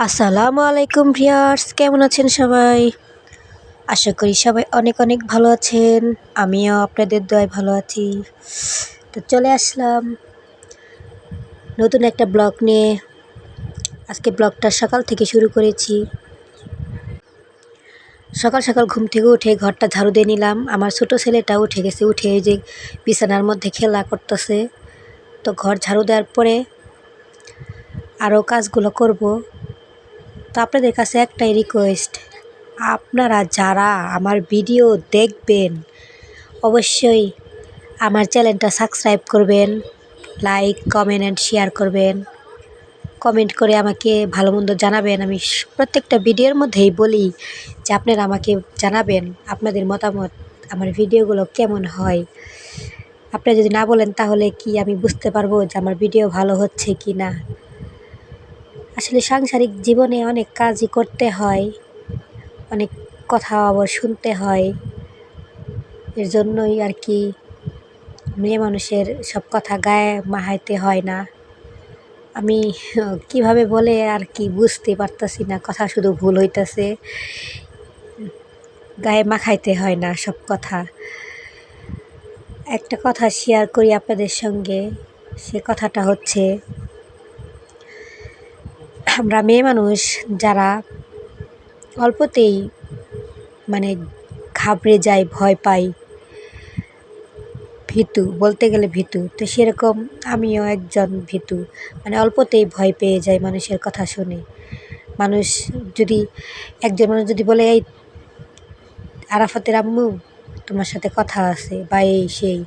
আসসালামু আলাইকুম ভিউয়ার্স, কেমন আছেন সবাই? আশা করি সবাই অনেক অনেক ভালো আছেন। আমিও আপনাদের দোয়ায় ভালো আছি। তো চলে আসলাম নতুন একটা ব্লগ নিয়ে। আজকে ব্লগটা সকাল থেকে শুরু করেছি। সকাল সকাল ঘুম থেকে উঠে ঘরটা ঝাড়ু দিয়ে নিলাম। আমার ছোট ছেলেটা উঠে গেছে, উঠে এই যে বিছানার মধ্যে খেলা করতেছে। তো ঘর ঝাড়ু দেওয়ার পরে আরও কাজগুলো করব। তো আপনাদের কাছে একটাই রিকোয়েস্ট, আপনারা যারা আমার ভিডিও দেখবেন অবশ্যই আমার চ্যানেলটা সাবস্ক্রাইব করবেন, লাইক কমেন্ট অ্যান্ড শেয়ার করবেন, কমেন্ট করে আমাকে ভালো মন্দ জানাবেন। আমি প্রত্যেকটা ভিডিওর মধ্যেই বলি যে আপনারা আমাকে জানাবেন আপনাদের মতামত, আমার ভিডিওগুলো কেমন হয়। আপনারা যদি না বলেন তাহলে কি আমি বুঝতে পারবো যে আমার ভিডিও ভালো হচ্ছে কি না। আসলে সাংসারিক জীবনে অনেক কাজই করতে হয়, অনেক কথা আবার শুনতে হয়। এর জন্যই আর কি মেয়ে মানুষের সব কথা গায়ে মাহাইতে হয় না। আমি কিভাবে বলে আর কি বুঝতে পারতাছি না, কথা শুধু ভুল হইতাছে। গায়ে মাখাইতে হয় না সব কথা। একটা কথা শেয়ার করি আপনাদের সঙ্গে, সে কথাটা হচ্ছে আমরা মেয়ে মানুষ যারা অল্পতেই মানে ঘাবড়ে যাই, ভয় পাই, ভীতু, বলতে গেলে ভীতু, তো সেরকম আমিও একজন ভীতু। মানে অল্পতেই ভয় পেয়ে যাই মানুষের কথা শুনে। মানুষ যদি একজন মানুষ যদি বলে, এই আরাফাতের আম্মু তোমার সাথে কথা আছে বা এই সেই,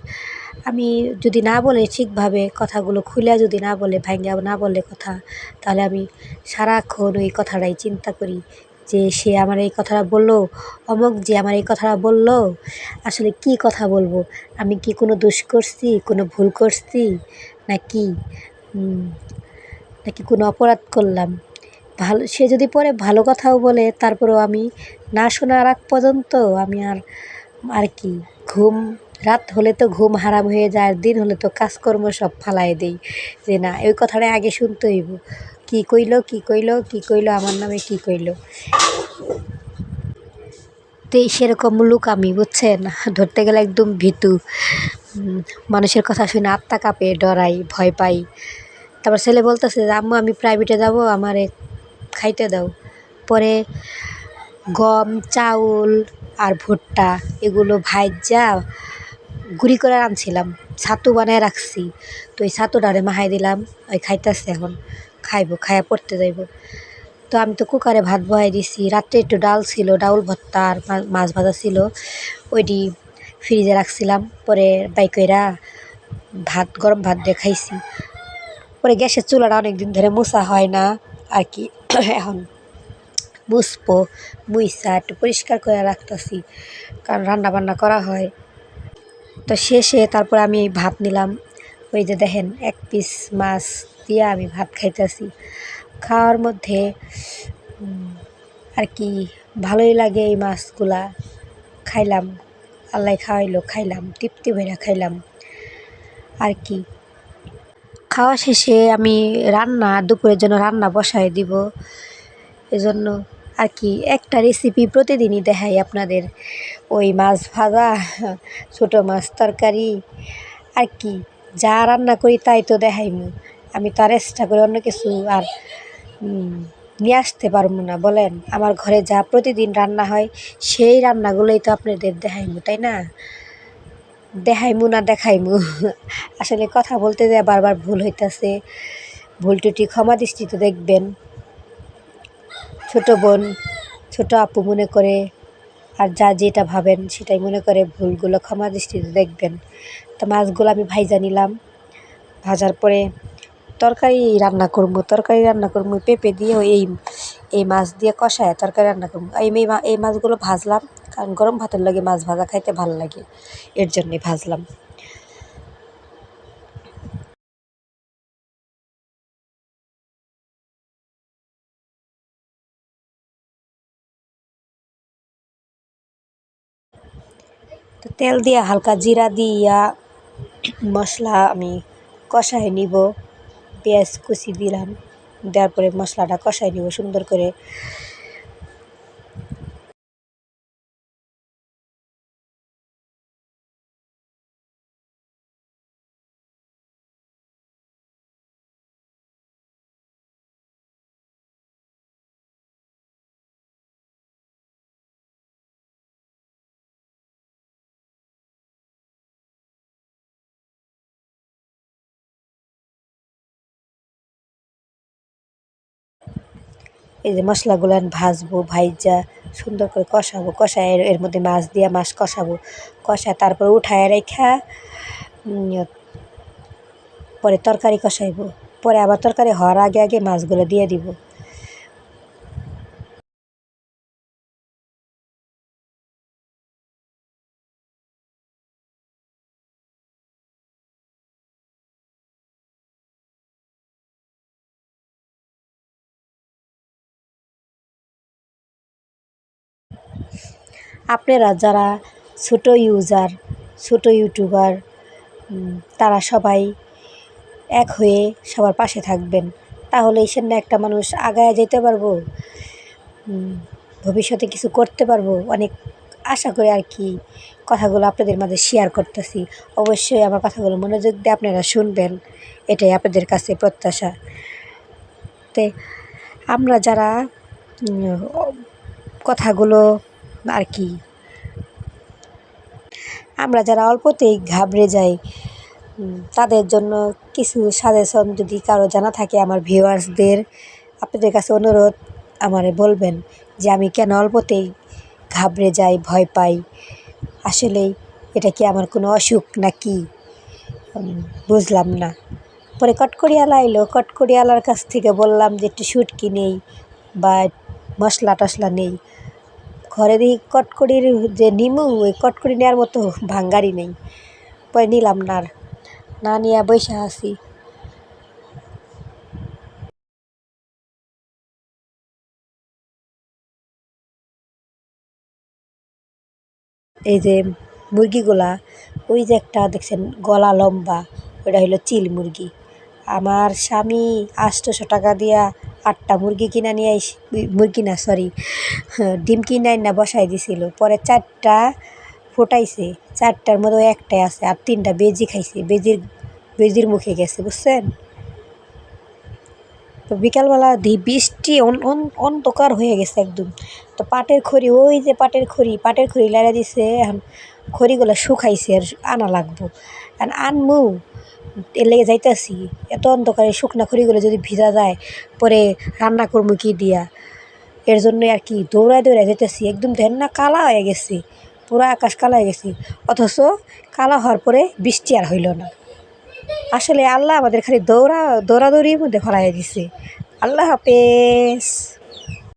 আমি যদি না বলে ঠিকভাবে কথাগুলো খুলে যদি না বলে, ভাঙ্গা না বলে কথা, তাহলে আমি সারাক্ষণ ওই কথাটাই চিন্তা করি যে সে আমার এই কথাটা বললো, অমুক যে আমার এই কথাটা বললো, আসলে কি কথা বলবো, আমি কি কোনো দোষ করছি, কোনো ভুল করছি, নাকি নাকি কোনো অপরাধ করলাম। ভালো সে যদি পরে ভালো কথাও বলে, তারপরেও আমি না শোনার আগ পর্যন্ত আমি আর আর কি ঘুম, রাত হলে তো ঘুম হারাম হয়ে যায়, আর দিন হলে তো কাজকর্ম সব ফালায় দেই যে না ওই কথাটা আগে শুনতে হইব, কী কইলো কী কইলো কী কইলো, আমার নামে কী কইলো। তো সেরকম লোক আমি, বুঝছেন, ধরতে গেলে একদম ভীতু। মানুষের কথা শুনে আত্মা কাঁপে, ডরাই, ভয় পাই। তারপর ছেলে বলতেছে যে আম্মু আমি প্রাইভেটে যাব, আমারে খাইতে দাও। পরে গম, চাউল আর ভুট্টা এগুলো ভাইজা গুঁড়ি করে আনছিলাম, ছাতু বানায় রাখছি। তো ওই ছাতুটারে মাহাই দিলাম, ওই খাইতেছে এখন, খাইবো, খাইয়া পড়তে যাইব। তো আমি তো কুকারে ভাত বহাই দিছি। রাত্রে একটু ডাল ছিল, ডাউল ভর্তা আর মাছ ভাজা ছিল, ওইটি ফ্রিজে রাখছিলাম। পরে বাইকইরা ভাত, গরম ভাত দিয়ে খাইছি। পরে গ্যাসের চুলাটা অনেক দিন ধরে মোছা হয় না আর কি, এখন মুছবো, মুইসা একটু পরিষ্কার করে রাখতেছি, কারণ রান্না বান্না করা হয়। তো শেষে তারপর আমি ভাত নিলাম। ওই যে দেখেন এক পিস মাছ দিয়ে আমি ভাত খাইতেছি। খাওয়ার মধ্যে আর কি ভালোই লাগে এই মাছগুলা। খাইলাম, আল্লাহ খাওয়াইলো, খাইলাম, তৃপ্তি ভরে খাইলাম আর কি। খাওয়া শেষে আমি দুপুরের জন্য রান্না বসায় দিব। এজন্য আর কি একটা রেসিপি প্রতিদিনই দেখাই আপনাদের, ওই মাছ ভাজা, ছোটো মাছ তরকারি আর কি, যা রান্না করি তাই তো দেখাইমু। আমি তো আর এক্সট্রা করে অন্য কিছু আর নিয়ে আসতে পারবো না, বলেন। আমার ঘরে যা প্রতিদিন রান্না হয় সেই রান্নাগুলোই তো আপনাদের দেখাইমু, তাই না? দেখাইমু না দেখাইমু, আসলে কথা বলতে যায় বারবার ভুল হইতাছে। ভুল টুটি ক্ষমা দৃষ্টিতে দেখবেন। ছোট বোন, ছোট আপু মনে করে, আর যা যেটা ভাবেন সেটাই মনে করে, ভুলগুলো ক্ষমা দৃষ্টিতে দেখবেন। তো মাছগুলো আমি ভাইজা নিলাম। ভাজার পরে তরকারি রান্না করবো পেঁপে দিয়ে, এই এই মাছ দিয়ে কষায় তরকারি রান্না করবো। এই মাছগুলো ভাজলাম, কারণ গরম ভাতের লাগে মাছ ভাজা খাইতে ভালো লাগে, এর জন্যে ভাজলাম। তো তেল দিয়া হালকা জিরা দিয়া মশলা আমি কষায় নিব। পেঁয়াজ কুচি দিলাম, দেওয়ার পরে মশলাটা কষাই নিব সুন্দর করে। এই যে মশলাগুলান ভাজবো, ভাইজা সুন্দর করে কষাবো, কষায় এর মধ্যে মাছ দিয়া মাছ কষাবো, কষায় তারপর উঠায় রাইখা পরে তরকারি কষাইবো, পরে আবার তরকারি হওয়ার আগে আগে মাছগুলো দিয়ে দিব। আপনারা যারা ছোটো ইউজার, ছোটো ইউটিউবার, তারা সবাই এক হয়ে সবার পাশে থাকবেন, তাহলে এই সামনে একটা মানুষ আগায় যেতে পারবো, ভবিষ্যতে কিছু করতে পারবো। অনেক আশা করি আর কি কথাগুলো আপনাদের মাঝে শেয়ার করতেছি। অবশ্যই আমার কথাগুলো মনোযোগ দিয়ে আপনারা শুনবেন, এটাই আপনাদের কাছে প্রত্যাশা। তে আমরা যারা কথাগুলো আর কি আমরা যারা অল্পতেই ঘাবড়ে যাই, তাদের জন্য কিছু সাজেশন যদি কারো জানা থাকে আমার ভিউয়ার্সদের, আপনাদের কাছে অনুরোধ আমারে বলবেন যে আমি কেন অল্পতেই ঘাবড়ে যাই, ভয় পাই। আসলেই এটা কি আমার কোনো অসুখ নাকি বুঝলাম না। পরে কটকরিওয়ালা এলো, কটকরিওয়ালার কাছ থেকে বললাম যে একটু শুটকি নেই বা মশলা টশলা নেই। ঘরে দেখি কটকরির যে নিমু, ওই কটকরি নেওয়ার মতো ভাঙ্গারি নেই। পরে নিলাম না, আর না নিয়ে বইসা আছি। এই যে মুরগিগুলা, ওই যে একটা দেখছেন গলা লম্বা, ওটা হলো চিল মুরগি। আমার স্বামী 800 টাকা দিয়া 8টা মুরগি কিনা নিয়ে মুরগি না সরি, ডিম কিনে না বসাই দিছিল। পরে 4টা ফুটাইছে, 4টার মধ্যে একটাই আছে, আর 3টা বেজি খাইছে, বেজির মুখে গেছে, বুঝছেন। তো বিকালবেলা বৃষ্টি অন্ধকার হয়ে গেছে একদম। তো পাটের খড়ি, ওই যে পাটের খড়ি লাইরা দিছে, এখন খড়িগুলো শুকাইছে আর আনা লাগবো। আর আনমু, এর লেগে যাইতাছি। এত অন্ধকারে শুকনা খড়িগুলো যদি ভিজা যায়, পরে রান্না করবো কি দিয়া, এর জন্য আর কি দৌড়ায় দৌড়ায় যেতেছি। একদম দেখেন না কালা হয়ে গেছে, পুরো আকাশ কালা হয়ে গেছে, অথচ কালা হওয়ার পরে বৃষ্টি আর হইল না। আসলে আল্লাহ আমাদের খালি দৌড়াদৌড়ির মধ্যে ফেলাই দিছে। আল্লাহ হাফেজ।